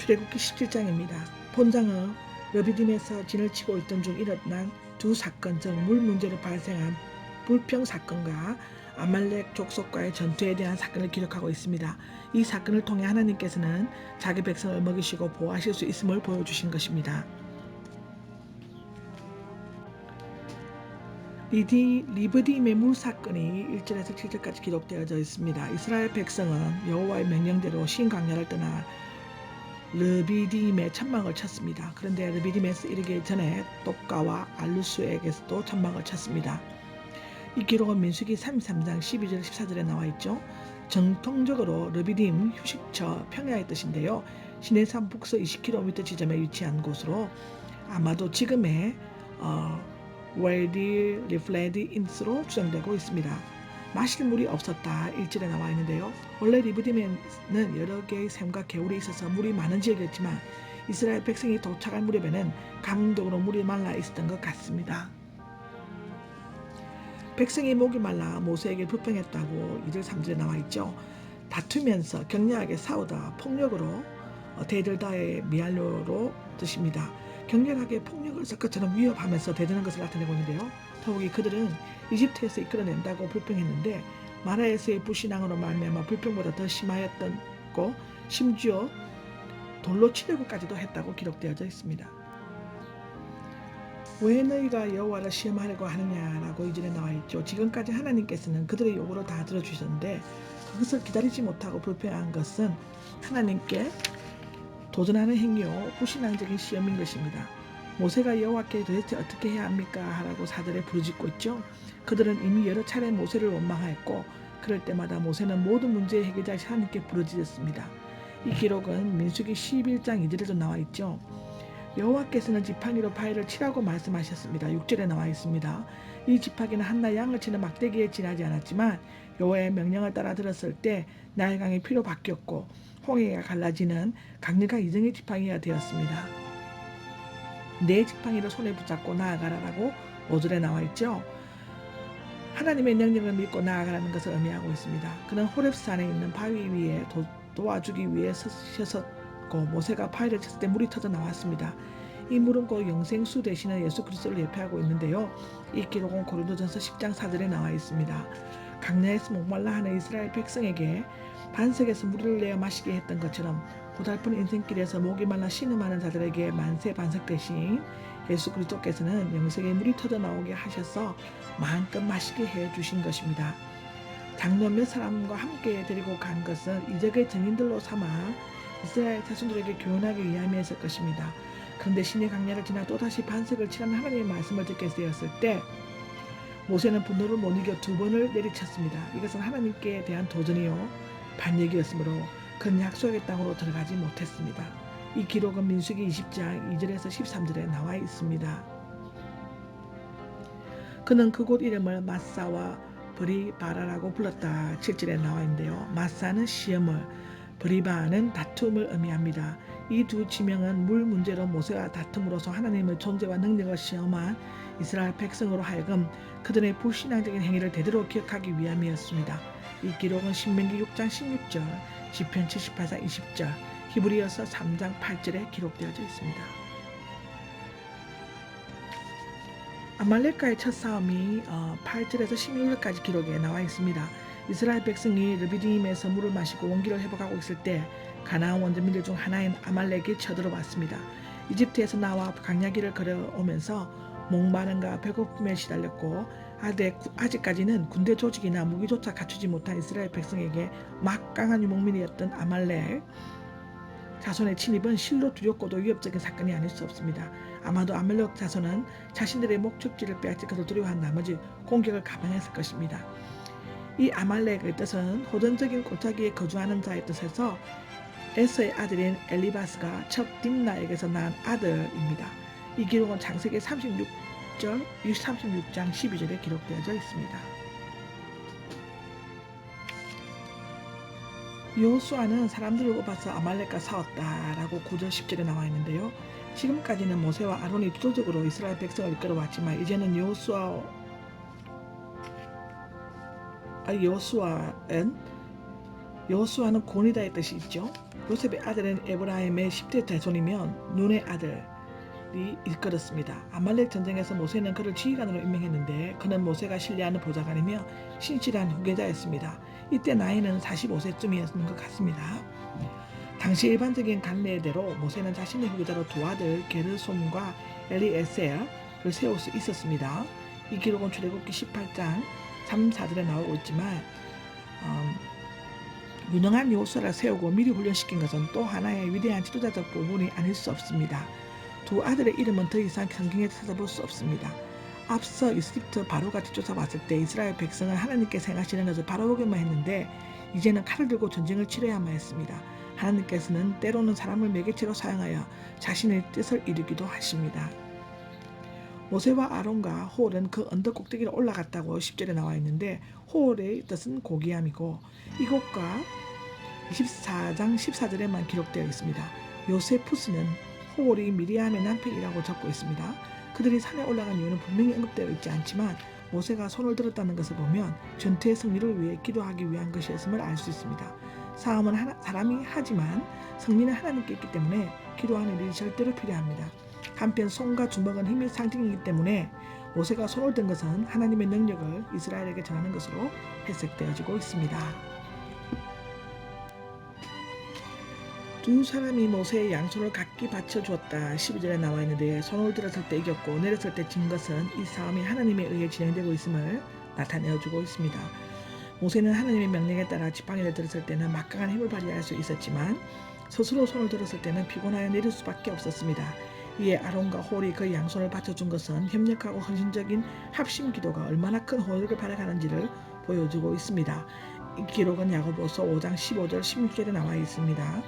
출애굽기 17장입니다. 본장은 르비딤에서 진을 치고 있던 중 일어난 두 사건, 즉 물 문제로 발생한 불평 사건과 아말렉 족속과의 전투에 대한 사건을 기록하고 있습니다. 이 사건을 통해 하나님께서는 자기 백성을 먹이시고 보호하실 수 있음을 보여주신 것입니다. 리브딤의 물 사건이 1절에서 7절까지 기록되어져 있습니다. 이스라엘 백성은 여호와의 명령대로 신광야를 떠나 르비딤에 천막을 쳤습니다. 그런데 르비딤에서 이르기 전에 똑가와 알루스에게서도 천막을 쳤습니다. 이 기록은 민수기 33장 12절 14절에 나와 있죠. 정통적으로 르비딤 휴식처 평야의 뜻인데요. 시내산 북서 20km 지점에 위치한 곳으로 아마도 지금의 웨디 리플레디 인스로 추정되고 있습니다. 마실 물이 없었다 1절에 나와 있는데요. 원래 리브딤에는 여러 개의 샘과 개울이 있어서 물이 많은 지역이었지만 이스라엘 백성이 도착할 무렵에는 감동으로 물이 말라 있었던 것 같습니다. 백성이 목이 말라 모세에게 불평했다고 2절 3절에 나와 있죠. 다투면서 격렬하게 싸우다 폭력으로 대들다의 미알료로 뜻입니다. 격렬하게 폭력을 쓸 것처럼 위협하면서 대드는 것을 나타내고 있는데요. 더욱이 그들은 이집트에서 이끌어낸다고 불평했는데 마라에서의 불신앙으로 말미암아 불평보다 더 심하였고 심지어 돌로 치려고까지도 했다고 기록되어져 있습니다. 왜 너희가 여호와를 시험하려고 하느냐라고 이전에 나와 있죠. 지금까지 하나님께서는 그들의 요구를 다 들어주셨는데 그것을 기다리지 못하고 불평한 것은 하나님께 도전하는 행위요 불신앙적인 시험인 것입니다. 모세가 여호와께 도대체 어떻게 해야 합니까? 라고 사절에 부르짖고 있죠. 그들은 이미 여러 차례 모세를 원망하였고 그럴 때마다 모세는 모든 문제의 해결자 하나님께 부르짖었습니다. 이 기록은 민수기 11장 2절에도 나와 있죠. 여호와께서는 지팡이로 바위를 치라고 말씀하셨습니다. 6절에 나와 있습니다. 이 지팡이는 한나 양을 치는 막대기에 지나지 않았지만 여호와의 명령을 따라 들었을 때 나일강이 피로 바뀌었고 홍해가 갈라지는 강력한 이정의 지팡이가 되었습니다. 내 지팡이를 손에 붙잡고 나아가라라고 5절에 나와 있죠. 하나님의 명령을 믿고 나아가라는 것을 의미하고 있습니다. 그는 호렙산에 있는 바위 위에 도와주기 위해 서셨고 모세가 바위를 쳤을 때 물이 터져 나왔습니다. 이 물은 곧 영생수 되시는 예수 그리스도를 예표하고 있는데요. 이 기록은 고린도전서 10장 4절에 나와 있습니다. 강야에서 목말라 하는 이스라엘 백성에게 반석에서 물을 내어 마시게 했던 것처럼 고달픈 인생길에서 목이 말라 신음하는 자들에게 만세 반석 대신 예수 그리스도께서는 영생의 물이 터져 나오게 하셔서 마음껏 마시게 해주신 것입니다. 장로 몇 사람과 함께 데리고 간 것은 이적의 증인들로 삼아 이스라엘 자손들에게 교훈하기 위함이었을 것입니다. 그런데 신의 강야를 지나 또다시 반석을 치라는 하나님의 말씀을 듣게 되었을 때 모세는 분노를 못 이겨 2번을 내리쳤습니다. 이것은 하나님께 대한 도전이요 반역이었으므로 그는 약속의 땅으로 들어가지 못했습니다. 이 기록은 민수기 20장 2절에서 13절에 나와 있습니다. 그는 그곳 이름을 마사와 브리바라라고 불렀다 7절에 나와 있는데요. 마사는 시험을, 브리바는 다툼을 의미합니다. 이 두 지명은 물 문제로 모세와 다툼으로써 하나님의 존재와 능력을 시험한 이스라엘 백성으로 하여금 그들의 불신앙적인 행위를 되도록 기억하기 위함이었습니다. 이 기록은 신명기 6장 16절, 시편 78장 20절, 히브리서 3장 8절에 기록되어져 있습니다. 아말렉과의 첫 싸움이 8절에서 16절까지 기록에 나와 있습니다. 이스라엘 백성이 르비딤에서 물을 마시고 원기를 회복하고 있을 때 가나안 원주민들 중 하나인 아말렉이 쳐들어왔습니다. 이집트에서 나와 광야길을 걸어오면서 목마름과 배고픔에 시달렸고 아직까지는 군대 조직이나 무기조차 갖추지 못한 이스라엘 백성에게 막강한 유목민이었던 아말렉 자손의 침입은 실로 두렵고도 위협적인 사건이 아닐 수 없습니다. 아마도 아말렉 자손은 자신들의 목적지를 빼앗길 것을 두려워한 나머지 공격을 감행했을 것입니다. 이 아말렉의 뜻은 호전적인 골짜기에 거주하는 자의 뜻에서 에서의 아들인 엘리바스가 첫 딥나에게서 낳은 아들입니다. 이 기록은 창세기 36장 12절에 기록되어져 있습니다. 여호수아는 사람들을 뽑아서 아말렉과 싸웠다라고 9절 10절에 나와 있는데요. 지금까지는 모세와 아론이 주도적으로 이스라엘 백성을 이끌어왔지만 이제는 여호수아는 곤이다의 뜻이 있죠. 요셉의 아들은 에브라임의 10대 대손이면 눈의 아들이 이끌었습니다. 아말렉 전쟁에서 모세는 그를 지휘관으로 임명했는데 그는 모세가 신뢰하는 보좌관이며 신실한 후계자였습니다. 이때 나이는 45세쯤이었는 것 같습니다. 당시 일반적인 관례대로 모세는 자신의 후계자로 두 아들 게르솜과 엘리에셀을 세울 수 있었습니다. 이 기록은 출애굽기 18장 3, 4절에 나오고 있지만 유능한 여호수아를 세우고 미리 훈련시킨 것은 또 하나의 위대한 지도자적 부분이 아닐 수 없습니다. 두 아들의 이름은 더 이상 성경에 찾아볼 수 없습니다. 앞서 이집트 바로가 뒤쫓아왔을 때 이스라엘 백성은 하나님께서 행하시는 것을 바라보기만 했는데 이제는 칼을 들고 전쟁을 치러야만 했습니다. 하나님께서는 때로는 사람을 매개체로 사용하여 자신의 뜻을 이루기도 하십니다. 모세와 아론과 홀은 그 언덕 꼭대기로 올라갔다고 10절에 나와 있는데 홀의 뜻은 고귀함이고 이곳과 24장 14절에만 기록되어 있습니다. 요세푸스는 홀이 미리암의 남편이라고 적고 있습니다. 그들이 산에 올라간 이유는 분명히 언급되어 있지 않지만 모세가 손을 들었다는 것을 보면 전투의 승리를 위해 기도하기 위한 것이었음을 알 수 있습니다. 싸움은 사람이 하지만 승리는 하나님께 있기 때문에 기도하는 일이 절대로 필요합니다. 한편 손과 주먹은 힘의 상징이기 때문에 모세가 손을 든 것은 하나님의 능력을 이스라엘에게 전하는 것으로 해석되어지고 있습니다. 두 사람이 모세의 양손을 각기 받쳐주었다 12절에 나와 있는데 손을 들었을 때 이겼고 내렸을 때 진 것은 이 싸움이 하나님에 의해 진행되고 있음을 나타내어주고 있습니다. 모세는 하나님의 명령에 따라 지팡이를 들었을 때는 막강한 힘을 발휘할 수 있었지만 스스로 손을 들었을 때는 피곤하여 내릴 수밖에 없었습니다. 이에 아론과 홀이 그 양손을 받쳐준 것은 협력하고 헌신적인 합심 기도가 얼마나 큰 효력을 발휘하는지를 보여주고 있습니다. 이 기록은 야고보서 5장 15절 16절에 나와 있습니다.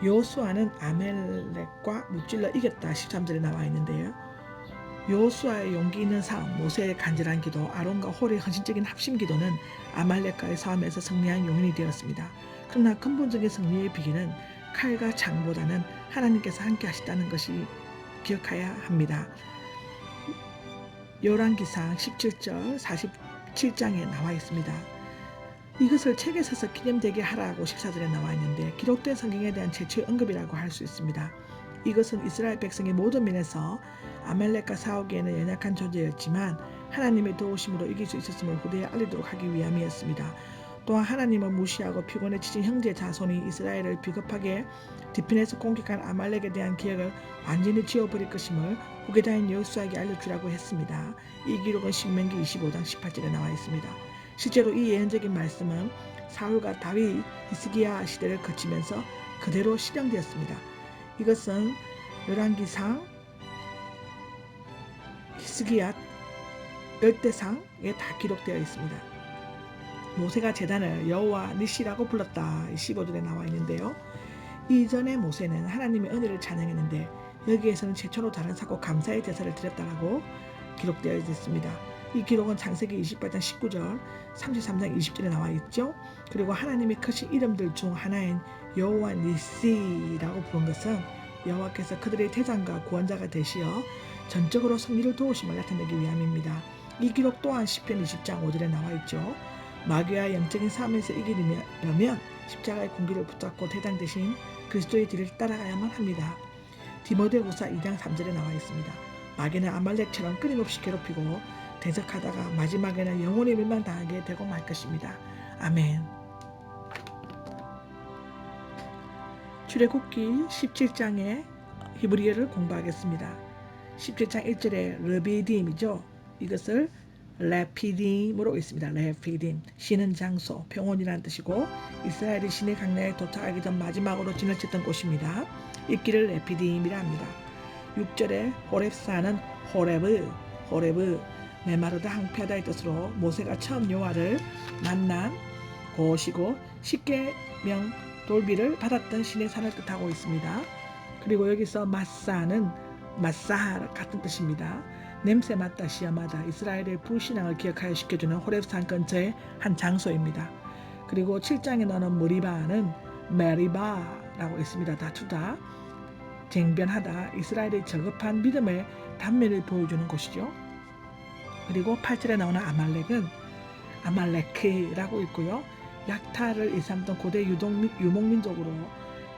여호수아는 아말렉과 무찔러 이겼다 13절에 나와 있는데요. 여호수아의 용기 있는 싸움, 모세의 간절한 기도, 아론과 홀의 헌신적인 합심 기도는 아말렉과의 싸움에서 승리한 용인이 되었습니다. 그러나 근본적인 승리의 비결은 칼과 창보다는 하나님께서 함께 하시다는 것이 기억해야 합니다. 열왕기상 17절 47장에 나와 있습니다. 이것을 책에 써서 기념되게 하라고 14절에 나와 있는데 기록된 성경에 대한 최초의 언급이라고 할 수 있습니다. 이것은 이스라엘 백성의 모든 면에서 아말렉과 싸우기에는 연약한 존재였지만 하나님의 도우심으로 이길 수 있었음을 후대에 알리도록 하기 위함이었습니다. 또한 하나님을 무시하고 피곤에 지친 형제 자손이 이스라엘을 비겁하게 뒤편에서 공격한 아말렉에 대한 기억을 완전히 지워버릴 것임을 후계자인 여호수아에게 알려주라고 했습니다. 이 기록은 신명기 25장 18절에 나와 있습니다. 실제로 이 예언적인 말씀은 사울과 다윗, 히스기야 시대를 거치면서 그대로 실현되었습니다. 이것은 열왕기상, 히스기야 열대상에 다 기록되어 있습니다. 모세가 제단을 여호와 니시라고 불렀다 15절에 나와 있는데요. 이전에 모세는 하나님의 은혜를 찬양했는데 여기에서는 최초로 다른 사고 감사의 제사를 드렸다라고 기록되어 있습니다. 이 기록은 창세기 28장 19절, 33장 20절에 나와 있죠. 그리고 하나님의 크신 이름들 중 하나인 여호와 니시라고 부른 것은 여호와께서 그들의 대장과 구원자가 되시어 전적으로 승리를 도우심을 나타내기 위함입니다. 이 기록 또한 시편 20장 5절에 나와 있죠. 마귀와 영적인 싸움에서 이기려면 십자가의 공기를 붙잡고 대장 대신 그리스도의 뒤를 따라가야만 합니다. 디모데후서 2장 3절에 나와 있습니다. 마귀는 아말렉처럼 끊임없이 괴롭히고 대적하다가 마지막에는 영원히 멸망당하게 되고 말 것입니다. 아멘. 출애굽기 17장의 히브리어를 공부하겠습니다. 17장 1절에 르비딤이죠. 이것을 레피딤으로 있습니다. 레피딤, 쉬는 장소, 평온이라는 뜻이고 이스라엘이 시내 강야에 도착하기 전 마지막으로 진을 쳤던 곳입니다. 이 길을 레피딤이라 합니다. 6절에 호렙산은 호레브, 메마르다 항폐하다의 뜻으로 모세가 처음 여호와를 만난 곳이고 10계명 돌비를 받았던 신의 산을 뜻하고 있습니다. 그리고 여기서 마사는 마사하 같은 뜻입니다. 냄새 맡다 시험하다 이스라엘의 불신앙을 기억하여 시켜주는 호렙산 근처의 한 장소입니다. 그리고 7장에 나오는 무리바는 메리바라고 있습니다. 다투다, 쟁변하다, 이스라엘의 저급한 믿음의 단면을 보여주는 곳이죠. 그리고 8절에 나오는 아말렉은 아말레크라고 있고요. 약탈을 일삼던 고대 유목민족으로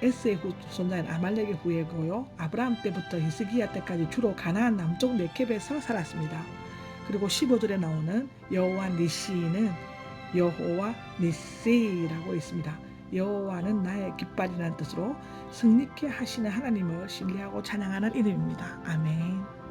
에스의 후손자인 아말렉의 후예고요. 아브라함 때부터 히스기야 때까지 주로 가나안 남쪽 네겝에서 살았습니다. 그리고 15절에 나오는 여호와 니시는 여호와 니시라고 있습니다. 여호와는 나의 깃발이라는 뜻으로 승리케 하시는 하나님을 신뢰하고 찬양하는 이름입니다. 아멘.